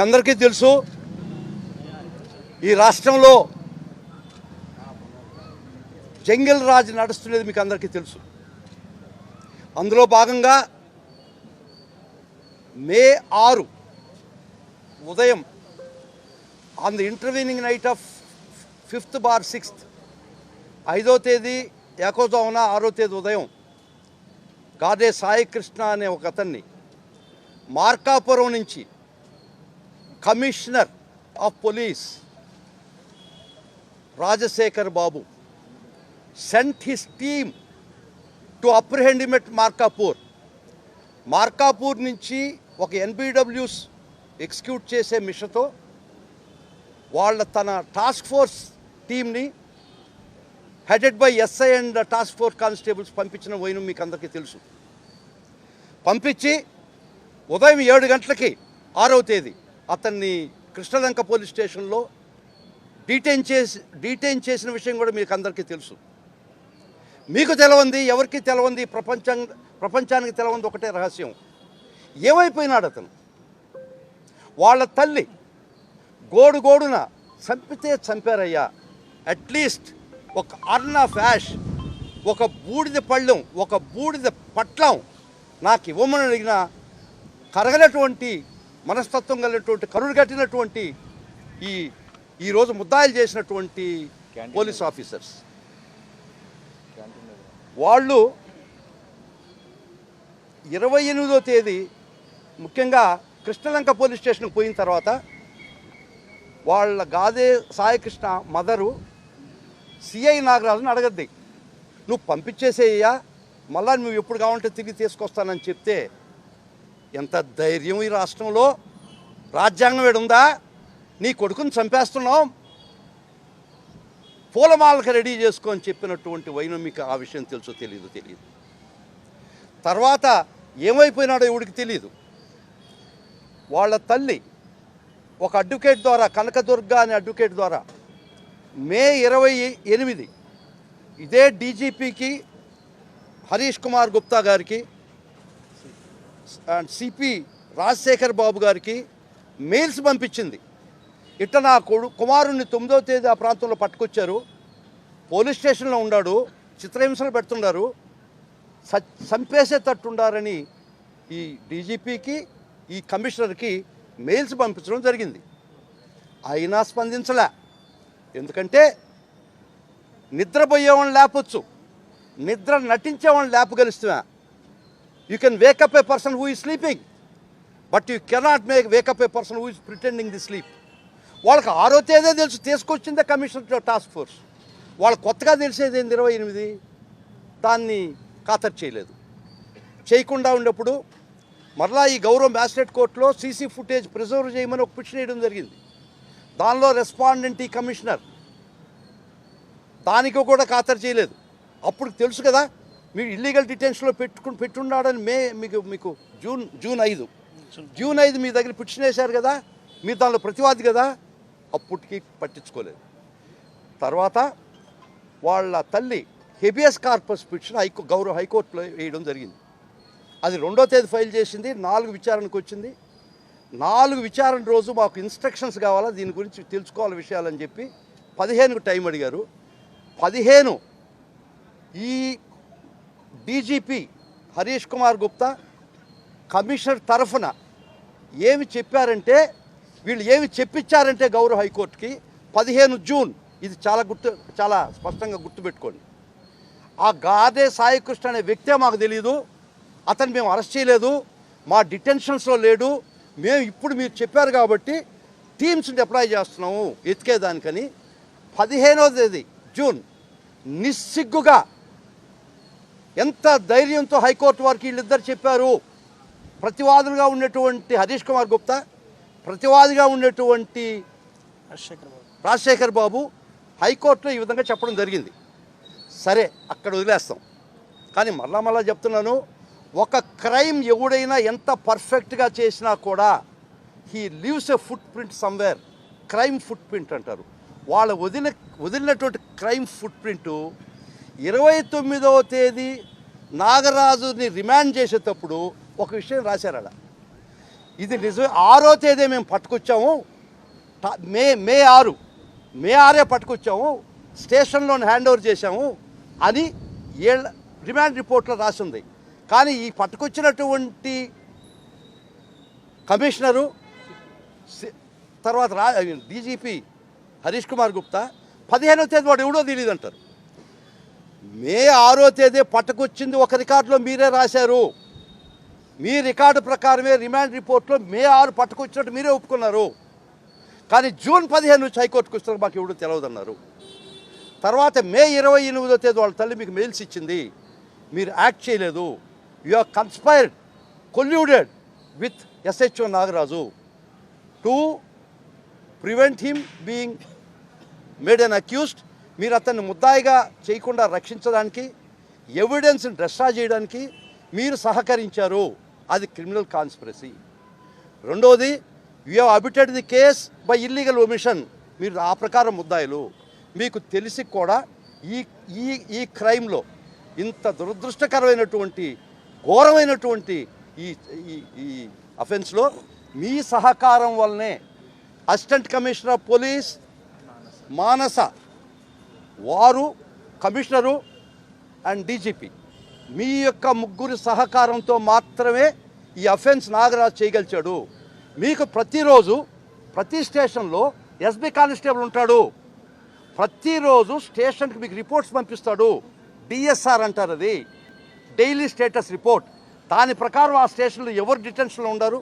అందరికీ తెలుసు ఈ రాష్ట్రంలో జంగిల్ రాజ్ నడుస్తున్నది మీకు అందరికీ తెలుసు. అందులో భాగంగా మే 6 ఉదయం on the intervening knight of 5/6 5వ తేదీ ఏకోజామున 6వ తేదీ ఉదయం గాదే సాయి కృష్ణ అనే ఒక అతన్ని మార్కాపురం నుంచి commissioner of police Rajasekhar Babu sent his team to apprehend him at Markapur నుంచి ఒక NBWs ఎగ్జిక్యూట్ చేసే మిషన్తో తన టాస్క్ ఫోర్స్ టీమ్ని headed by SI and task force constables పంపించిన వైనం మీకు అందరికీ తెలుసు. పంపించి ఉదయం 7 గంటలకి 6వ తేదీ అతన్ని కృష్ణలంక పోలీస్ స్టేషన్లో డీటైన్ చేసిన విషయం కూడా మీకు అందరికీ తెలుసు. మీకు తెలవంది, ఎవరికి తెలవంది, ప్రపంచానికి తెలవంది ఒకటే రహస్యం. ఏమైపోయినాడు అతను? వాళ్ళ తల్లి గోడున చంపితే చంపారయ్యా, అట్లీస్ట్ ఒక అర్న్ ఆఫ్ యాష్, ఒక బూడిద పళ్ళెం, ఒక బూడిద పట్లం నాకు ఇవ్వమని అడిగిన కరగనటువంటి మనస్తత్వం కలిగినటువంటి కరుడు కట్టినటువంటి ఈరోజు ముద్దాయిలు చేసినటువంటి పోలీస్ ఆఫీసర్స్ వాళ్ళు 28వ తేదీ ముఖ్యంగా కృష్ణలంక పోలీస్ స్టేషన్కి పోయిన తర్వాత వాళ్ళ గాదే సాయికృష్ణ మదరు సిఐ నాగరాజుని అడగద్ది, నువ్వు పంపించేసేయ్యా, మళ్ళా నువ్వు ఎప్పుడు కావాలంటే తిరిగి తీసుకొస్తానని చెప్తే, ఎంత ధైర్యం ఈ రాష్ట్రంలో! రాజ్యాంగం ఏడుందా? నీ కొడుకుని చంపేస్తున్నావు, పూలమాలకు రెడీ చేసుకొని చెప్పినటువంటి వైనం మీకు ఆ విషయం తెలుసో తెలియదు. తర్వాత ఏమైపోయినాడో ఎవడికి తెలియదు. వాళ్ళ తల్లి ఒక అడ్వకేట్ ద్వారా, కనకదుర్గ అనే అడ్వకేట్ ద్వారా మే 28 ఇదే డీజీపీకి హరీష్ కుమార్ గుప్తా గారికి అండ్ సిపి రాజశేఖర్ బాబు గారికి మెయిల్స్ పంపించింది. ఇట్లా నా కుమారుణ్ణి 9వ తేదీ ఆ ప్రాంతంలో పట్టుకొచ్చారు, పోలీస్ స్టేషన్లో ఉన్నాడు, చిత్రహింసలు పెడుతున్నారు, చంపేసేటట్టుండారని ఈ డీజీపీకి ఈ కమిషనర్కి మెయిల్స్ పంపించడం జరిగింది. అయినా స్పందించలే. ఎందుకంటే నిద్రపోయేవాళ్ళని లేపొచ్చు, నిద్ర నటించేవాళ్ళని లేపగలుస్తున్నా. You can wake up a person who is sleeping, but you cannot wake up a person who is pretending the sleep. వాళ్ళకి 6వ తేదీ తెలుసు, తీసుకొచ్చిందే కమిషనర్ టాస్క్ ఫోర్స్. వాళ్ళు కొత్తగా తెలిసేది ఏంది 28, దాన్ని ఖాతరు చేయకుండా ఉన్నప్పుడు మరలా ఈ గౌరవ మ్యాజిస్ట్రేట్ కోర్టులో సీసీ ఫుటేజ్ ప్రిజర్వ్ చేయమని ఒక పిటిషన్ వేయడం జరిగింది. దానిలో రెస్పాండెంట్ ఈ కమిషనర్, దానికి కూడా ఖాతరు చేయలేదు. అప్పుడు తెలుసు కదా మీరు ఇల్లీగల్ డిటెన్షన్లో పెట్టున్నాడని మీకు జూన్ 5 మీ దగ్గర పిటిషన్ వేశారు కదా, మీరు దానిలో ప్రతివాది కదా, అప్పటికి పట్టించుకోలేదు. తర్వాత వాళ్ళ తల్లి హెబియస్ కార్పస్ పిటిషన్ గౌరవ హైకోర్టులో వేయడం జరిగింది. అది 2వ తేదీ ఫైల్ చేసింది, 4 విచారణకు వచ్చింది. 4 విచారణ రోజు మాకు ఇన్స్ట్రక్షన్స్ కావాలా, దీని గురించి తెలుసుకోవాలి విషయాలని చెప్పి 15కు టైం అడిగారు. 15 ఈ డీజీపీ హరీష్ కుమార్ గుప్తా కమిషనర్ తరఫున ఏమి చెప్పారంటే, వీళ్ళు ఏమి చెప్పించారంటే గౌరవ హైకోర్టుకి 15 జూన్, ఇది చాలా స్పష్టంగా గుర్తుపెట్టుకోండి. ఆ గాదే సాయికృష్ణ అనే వ్యక్తే మాకు తెలియదు, అతను మేము అరెస్ట్ చేయలేదు, మా డిటెన్షన్స్లో లేడు, మేము ఇప్పుడు మీరు చెప్పారు కాబట్టి టీమ్స్ డిప్లాయ్ చేస్తున్నాము ఎతికేదానికని 15వ తేదీ జూన్ నిస్సిగ్గుగా ఎంత ధైర్యంతో హైకోర్టు వారికి వీళ్ళిద్దరు చెప్పారు. ప్రతివాదులుగా ఉన్నటువంటి హరీష్ కుమార్ గుప్తా, ప్రతివాదిగా ఉన్నటువంటి రాజశేఖర్ బాబు హైకోర్టులో ఈ విధంగా చెప్పడం జరిగింది. సరే, అక్కడ వదిలేస్తాం. కానీ మళ్ళా చెప్తున్నాను, ఒక క్రైమ్ ఎవడైనా ఎంత పర్ఫెక్ట్గా చేసినా కూడా he leaves a foot print somewhere, crime foot print అంటారు. వాళ్ళ వదిలినటువంటి క్రైమ్ ఫుట్ ప్రింటు 29వ తేదీ నాగరాజుని రిమాండ్ చేసేటప్పుడు ఒక విషయం రాశారు. అలా ఇది నిజమే. 6వ తేదీ మేము పట్టుకొచ్చాము, మే 6 పట్టుకొచ్చాము, స్టేషన్లోని హ్యాండ్ ఓవర్ చేశాము అని రిమాండ్ రిపోర్ట్లో రాసింది. కానీ ఈ పట్టుకొచ్చినటువంటి కమిషనరు తర్వాత డీజీపీ హరీష్ కుమార్ గుప్తా 15వ తేదీ వాడు ఎవడో తెలియదు అంటారు. మే 6వ తేదీ పట్టుకొచ్చింది ఒక రికార్డులో మీరే రాశారు. మీ రికార్డు ప్రకారమే రిమాండ్ రిపోర్ట్లో మే 6 పట్టుకొచ్చినట్టు మీరే ఒప్పుకున్నారు. కానీ జూన్ 15 నుంచి హైకోర్టుకు వస్తారు మాకు ఎవడో తెలియదన్నారు. తర్వాత మే 28వ తేదీ వాళ్ళ తల్లి మీకు మెయిల్స్ ఇచ్చింది, మీరు యాక్ట్ చేయలేదు. You are conspired, colluded with SHO Nagaraju to prevent him being made an accused. మీరు అతన్ని ముద్దాయిగా చేయకుండా రక్షించడానికి, ఎవిడెన్స్ని డిస్ట్రాయ్ చేయడానికి మీరు సహకరించారు. అది క్రిమినల్ కాన్స్పిరసీ. రెండవది, you have abetted the case by illegal omission. మీరు ఆ ప్రకారం ముద్దాయిలు. మీకు తెలిసి కూడా ఈ క్రైమ్లో, ఇంత దురదృష్టకరమైనటువంటి ఘోరమైనటువంటి ఈ అఫెన్స్లో మీ సహకారం వల్లనే అసిస్టెంట్ కమిషనర్ ఆఫ్ పోలీస్ మానస వారు, కమిషనరు అండ్ డీజీపీ మీ యొక్క ముగ్గురు సహకారంతో మాత్రమే ఈ అఫెన్స్ నాగరాజు చేయగలిచాడు. మీకు ప్రతిరోజు ప్రతి స్టేషన్లో ఎస్బీ కానిస్టేబుల్ ఉంటాడు. ప్రతిరోజు స్టేషన్కి మీకు రిపోర్ట్స్ పంపిస్తాడు. DSR అంటారు, అది డైలీ స్టేటస్ రిపోర్ట్. దాని ప్రకారం ఆ స్టేషన్లో ఎవరు డిటెన్షన్లో ఉన్నారు,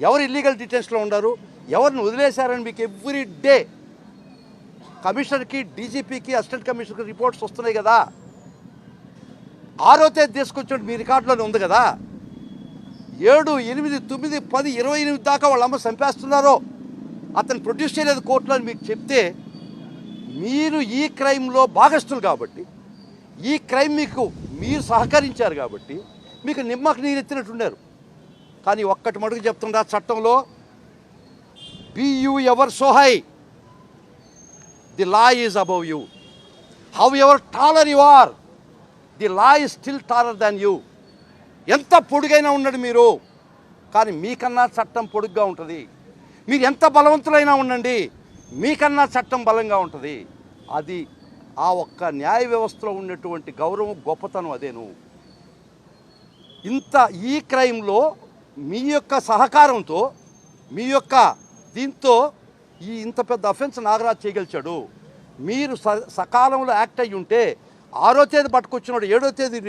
ఎవరు ఇల్లీగల్ డిటెన్షన్లో ఉన్నారు, ఎవరిని వదిలేశారని మీకు ఎవ్రీ డే కమిషనర్కి, డీజీపీకి, అసిస్టెంట్ కమిషనర్కి రిపోర్ట్స్ వస్తున్నాయి కదా. 6వ తేదీ తీసుకొచ్చి మీ రికార్డులోనే ఉంది కదా. 7, 8, 9, 10, 28 దాకా వాళ్ళ అమ్మ చంపేస్తున్నారో అతను ప్రొడ్యూస్ చేయలేదు కోర్టులో అని మీకు చెప్తే, మీరు ఈ క్రైమ్లో భాగస్తులు కాబట్టి, ఈ క్రైమ్ మీకు మీరు సహకరించారు కాబట్టి మీకు నిమ్మకు నీరెత్తినట్టున్నారు. కానీ ఒక్కటి మటుకు చెప్తున్నా, చట్టంలో be you ever so high, the law is above you. However taller you are, the law is still taller than you. ఎంత పొడుగైనా ఉన్నాడు మీరు, కానీ మీకన్నా చట్టం పొడుగ్గా ఉంటుంది. మీరు ఎంత బలవంతులైనా ఉండండి, మీకన్నా చట్టం బలంగా ఉంటుంది. అది ఆ ఒక్క న్యాయ వ్యవస్థలో ఉన్నటువంటి గౌరవం, గొప్పతనం అదేను. ఈ క్రైమ్లో మీ యొక్క సహకారంతో, మీ యొక్క దీంతో ఇంత పెద్ద అఫెన్స్ నాగరాజు చేయగలిచాడు. మీరు సకాలంలో యాక్ట్ అయ్యి ఉంటే 6వ తేదీ పట్టుకొచ్చినాడు, 7వ తేదీ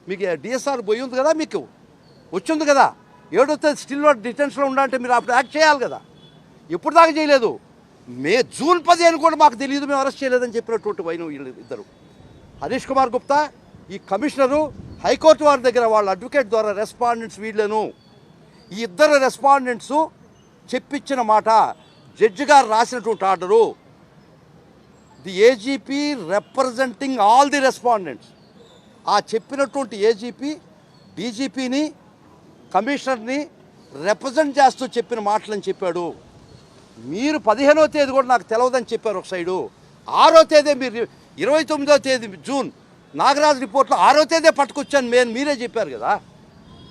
మీకు DSR పోయి ఉంది కదా, మీకు వచ్చింది కదా. 7వ తేదీ స్టిల్ డిటెన్షన్లో ఉండాలంటే మీరు అప్పుడు యాక్ట్ చేయాలి కదా. ఎప్పుడు దాకా చేయలేదు. జూన్ 15 కూడా మాకు తెలియదు, మేము అరెస్ట్ చేయలేదని చెప్పినటువంటి వైన వీళ్ళు ఇద్దరు, హరీష్ కుమార్ గుప్తా, ఈ కమిషనరు, హైకోర్టు వారి దగ్గర వాళ్ళ అడ్వకేట్ ద్వారా రెస్పాండెంట్స్ వీళ్ళను, ఈ ఇద్దరు రెస్పాండెంట్స్ చెప్పించిన మాట, జడ్జి గారు రాసినటువంటి order, the AGP representing all the respondents. ఆ చెప్పినటువంటి ఏజీపీ డీజీపీని, కమిషనర్ని రిప్రజెంట్ చేస్తూ చెప్పిన మాటలని చెప్పాడు. మీరు 15వ తేదీ కూడా నాకు తెలవదని చెప్పారు ఒక సైడు. 6వ తేదీ మీరు 29వ తేదీ జూన్ నాగరాజు రిపోర్ట్లో 6వ తేదీ పట్టుకొచ్చాను మీరే చెప్పారు కదా.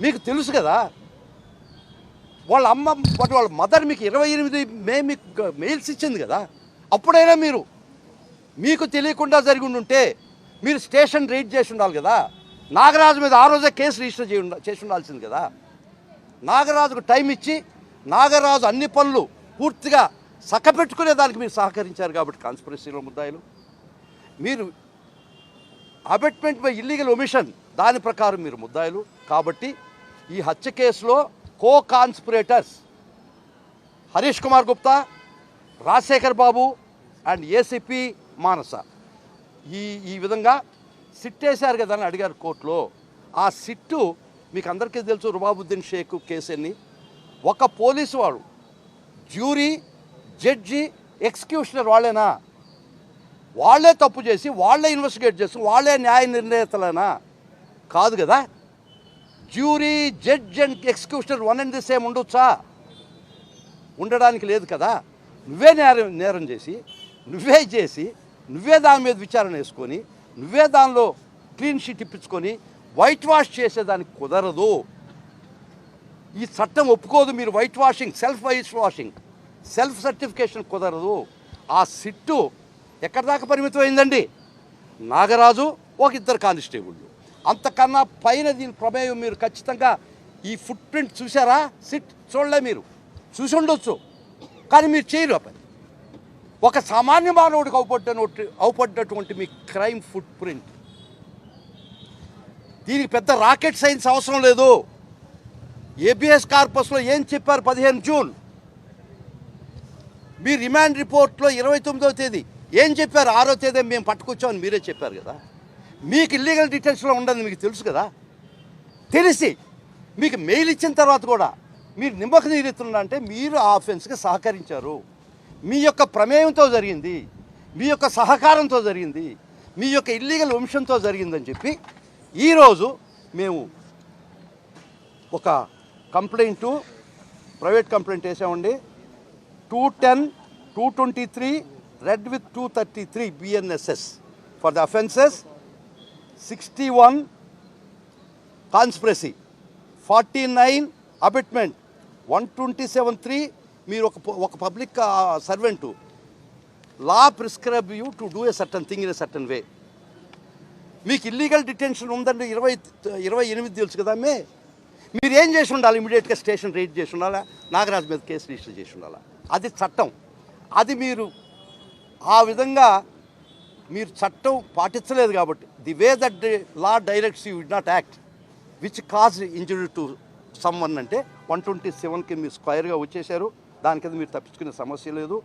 మీకు తెలుసు కదా, వాళ్ళ అమ్మ వాళ్ళ మదర్ మీకు 28 మే మీకు మెయిల్స్ ఇచ్చింది కదా. అప్పుడైనా మీకు తెలియకుండా జరిగి ఉంటే మీరు స్టేషన్ రైడ్ చేసి ఉండాలి కదా. నాగరాజు మీద ఆ రోజే కేసు రిజిస్టర్ చేసి ఉండాల్సింది కదా. నాగరాజుకు టైం ఇచ్చి, నాగరాజు అన్ని పనులు పూర్తిగా సక్కపెట్టుకునే దానికి మీరు సహకరించారు కాబట్టి కాన్స్పిరసీలో ముద్దాయిలు. మీరు అబెట్మెంట్ బై ఇల్లీగల్ ఒమిషన్ దాని ప్రకారం మీరు ముద్దాయిలు కాబట్టి ఈ హత్య కేసులో co conspirators Harish Kumar Gupta, Rajasekhar Babu and ACP Manasa ఈ విధంగా సిట్ వేశారు కదా అని అడిగారు కోర్టులో. ఆ సిట్టు మీకు అందరికీ తెలుసు, రుబాబుద్దీన్ షేక్ కేసు అని. ఒక పోలీసు వాడు, జ్యూరీ, జడ్జి, ఎగ్జిక్యూషనర్ వాళ్ళేనా? వాళ్ళే తప్పు చేసి వాళ్ళే ఇన్వెస్టిగేట్ చేసి వాళ్ళే న్యాయ నిర్ణేతలేనా? కాదు కదా. Jury, judge and executioner one and the same ఉండొచ్చా? ఉండడానికి లేదు కదా. నువ్వే నేరం చేసి, నువ్వే దాని మీద విచారణ వేసుకొని, నువ్వే దానిలో క్లీన్ షీట్ ఇప్పించుకొని వైట్ వాష్ చేసేదానికి కుదరదు. ఈ చట్టం ఒప్పుకోదు. మీరు white washing, white washing, self certification కుదరదు. ఆ సిట్టు ఎక్కడి దాకా పరిమితం అయిందండి? నాగరాజు, ఒక ఇద్దరు కానిస్టేబుళ్ళు, అంతకన్నా పైన దీని ప్రమేయం మీరు ఖచ్చితంగా ఈ ఫుట్ ప్రింట్ చూసారా? సిట్ చూడలే, మీరు చూసి ఉండొచ్చు, కానీ మీరు చేయరు ఆ పని. ఒక సామాన్య మానవుడికి అవుపడ్డటువంటి మీ క్రైమ్ ఫుట్ ప్రింట్, దీనికి పెద్ద రాకెట్ సైన్స్ అవసరం లేదు. ఏబిఎస్ కార్పస్లో ఏం చెప్పారు 15 జూన్? మీ రిమాండ్ రిపోర్ట్లో 29వ తేదీ ఏం చెప్పారు? 6వ తేదీ మేము పట్టుకొచ్చామని మీరే చెప్పారు కదా. మీకు ఇల్లీగల్ డిటెన్షన్లో ఉండదు మీకు తెలుసు కదా. తెలిసి మీకు మెయిల్ ఇచ్చిన తర్వాత కూడా మీరు నిమ్మక నీరెత్తున్నా అంటే మీరు ఆ ఆఫెన్స్కి సహకరించారు. మీ యొక్క ప్రమేయంతో జరిగింది, మీ యొక్క సహకారంతో జరిగింది, మీ యొక్క ఇల్లీగల్ వంశంతో జరిగిందని చెప్పి ఈరోజు మేము ఒక కంప్లైంటు, ప్రైవేట్ కంప్లైంట్ వేసామండి. 210/223 read with 233 BNSS for the offences 61 conspiracy, 49 abetment, 127(3). మీరు ఒక public servant, law prescribe you to do a certain thing in a certain way. మీకు ఇల్లీగల్ డిటెన్షన్ ఉందండి 28 తెలుసు కదా. మీరు ఏం చేసి ఉండాలి? ఇమీడియట్గా స్టేషన్ రైడ్ చేసి ఉండాలా, నాగరాజు మీద కేసు రిజిస్టర్ చేసి ఉండాలా. అది చట్టం. అది మీరు ఆ విధంగా మీరు చట్టం పాటించలేదు కాబట్టి, the way that the law directs you did not act which cause injury to someone అంటే 127కి మీరు స్క్వైర్గా వచ్చేసారు. దాని కింద మీరు తప్పించుకునే సమస్య లేదు.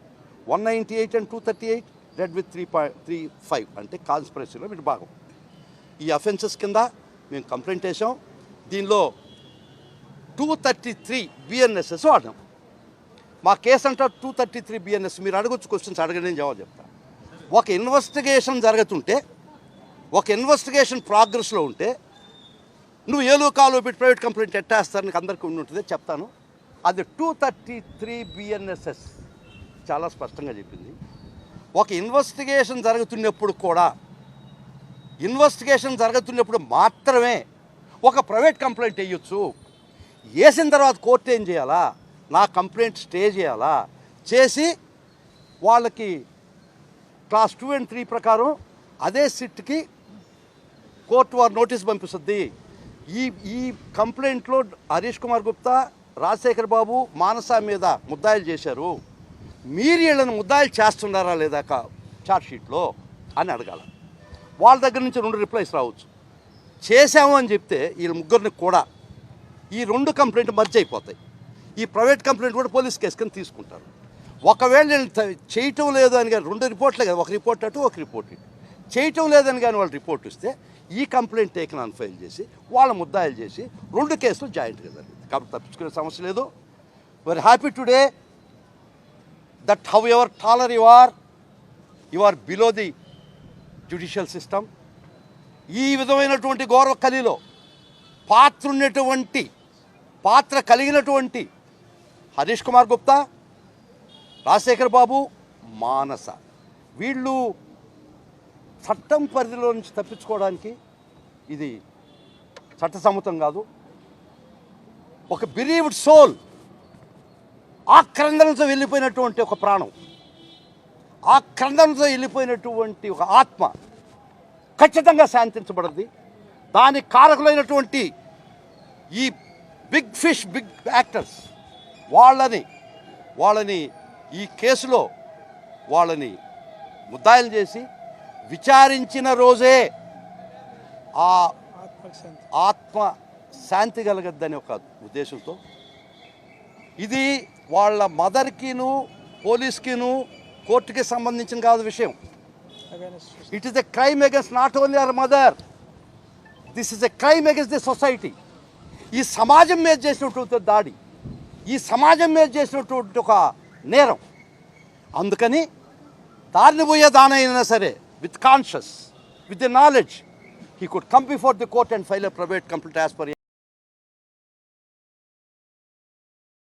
198 and 238 రెడ్ విత్ 3.35 అంటే కాన్స్పిరసీలో మీరు భాగం. ఈ అఫెన్సెస్ కింద మేము కంప్లైంట్ వేసాం. దీనిలో 233 BNSS వాడినాం. మా కేసు అంటారు 233 BNS. మీరు అడగొచ్చు క్వశ్చన్స్, అడగని నేను జవాబు చెప్తాను. ఒక ఇన్వెస్టిగేషన్ జరుగుతుంటే, ఒక ఇన్వెస్టిగేషన్ ప్రోగ్రెస్లో ఉంటే నువ్వు ఏలో కాలో పెట్టి ప్రైవేట్ కంప్లైంట్ ఎట్టేస్తారు, నీకు అందరికీ ఉండి ఉంటుంది, చెప్తాను. అది 233 BNSS చాలా స్పష్టంగా చెప్పింది. ఒక ఇన్వెస్టిగేషన్ జరుగుతున్నప్పుడు మాత్రమే ఒక ప్రైవేట్ కంప్లైంట్ వేయొచ్చు. వేసిన తర్వాత కోర్టు ఏం చేయాలా? నా కంప్లైంట్ స్టే చేయాలా, చేసి వాళ్ళకి క్లాస్ 2 and 3 ప్రకారం అదే సిట్కి కోర్టు వారు నోటీస్ పంపిస్తుంది. ఈ కంప్లైంట్లో హరీష్ కుమార్ గుప్తా, రాజశేఖర్ బాబు, మానస మీద ముద్దాయిలు చేశారు. మీరు వీళ్ళని ముద్దాయిలు చేస్తున్నారా లేదా చార్జ్షీట్లో అని అడగాల. వాళ్ళ దగ్గర నుంచి 2 రిప్లైస్ రావచ్చు. చేశాము అని చెప్తే వీళ్ళ ముగ్గురిని కూడా ఈ 2 కంప్లైంట్ మర్జ్ అయిపోతాయి. ఈ ప్రైవేట్ కంప్లైంట్ కూడా పోలీస్ కేసు కింద తీసుకుంటారు. ఒకవేళ నేను చేయటం లేదు అని కానీ 2 రిపోర్ట్లే కదా, ఒక రిపోర్ట్ అటు ఒక రిపోర్ట్ ఇటు, చేయటం లేదని కానీ వాళ్ళు రిపోర్ట్ ఇస్తే ఈ కంప్లైంట్ టేకన్ ఆన్ ఫైల్ చేసి వాళ్ళ ముద్దాయిలు చేసి 2 కేసులు జాయింట్గా జరిగింది. కాబట్టి తప్పించుకునే సమస్య లేదు. Very happy today that however taller you are below the judicial system. ఈ విధమైనటువంటి గౌరవ కలిలో పాత్ర కలిగినటువంటి హరీష్ కుమార్ గుప్తా, రాజశేఖర్ బాబు, మానస, వీళ్ళు చట్టం పరిధిలో నుంచి తప్పించుకోవడానికి ఇది చట్టసమ్మతం కాదు. ఒక బిలీవ్డ్ సోల్, ఆక్రందనతో వెళ్ళిపోయినటువంటి ఒక ప్రాణం, ఆక్రందనతో వెళ్ళిపోయినటువంటి ఒక ఆత్మ ఖచ్చితంగా శాంతించబడద్ది. దానికి కారకులైనటువంటి ఈ బిగ్ ఫిష్, బిగ్ యాక్టర్స్ వాళ్ళని ఈ కేసులో వాళ్ళని ముద్దాయిలు చేసి విచారించిన రోజే ఆ ఆత్మ శాంతి కలగద్దని ఒక ఉద్దేశంతో, ఇది వాళ్ళ మదర్కిను పోలీస్కిను కోర్టుకి సంబంధించిన కాదు విషయం. It is a crime against not only our mother, this is a crime against the society. ఈ సమాజం మీద చేసినటువంటి దాడి, ఈ సమాజం మీద చేసినటువంటి ఒక నేరం. అందుకని దారిని పోయే దానైనా సరే with conscious, with the knowledge, he could come before the court and file a private complaint as per